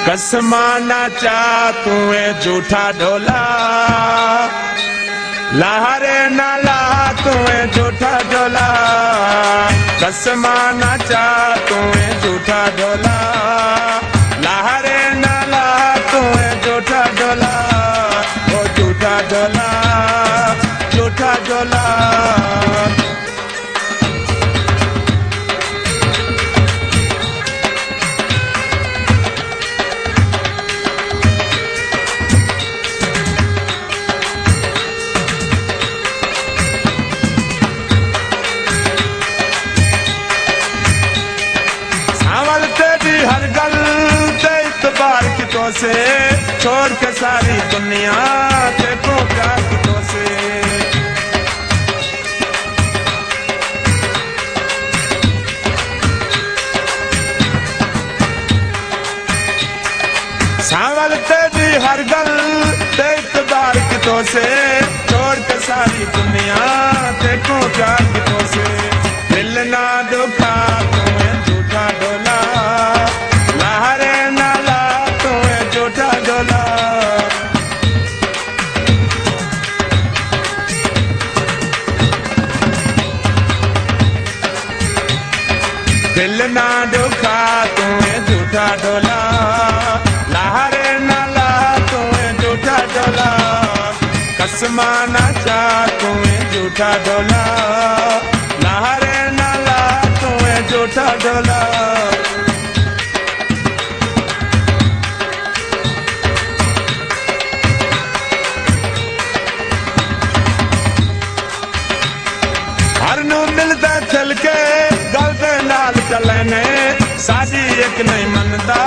कसमा नाचा तू झूठा ढोला, लहरे नाला तू झूठा ढोला। कसमा नाचा तू झूठा ढोला, लहरे नाला तू झूठा ढोला। ओ झूठा ढोला, झूठा ढोला। हर गल ते इतबार कितों से, छोड़ के सारी दुनिया देखो प्यार कितों से। सावल तेरी हर गल ते इतबार कितों से, छोड़ के सारी दुनिया देखो प्यार कितों से। दिल ना दुखा तुम्हें झूठा ढोला, लहरे नाला तुम्हें झूठा ढोला। दिल ना दुखा तुम्हें झूठा ढोला, लहरे नाला तुम्हें झूठा ढोला। कसमा नाचा तुम्हें झूठा ढोला, लहरे नाला तुम्हें झूठा ढोला। हर नू मिलता चल के गल दे नाल चलने, साडी एक नहीं मनदा।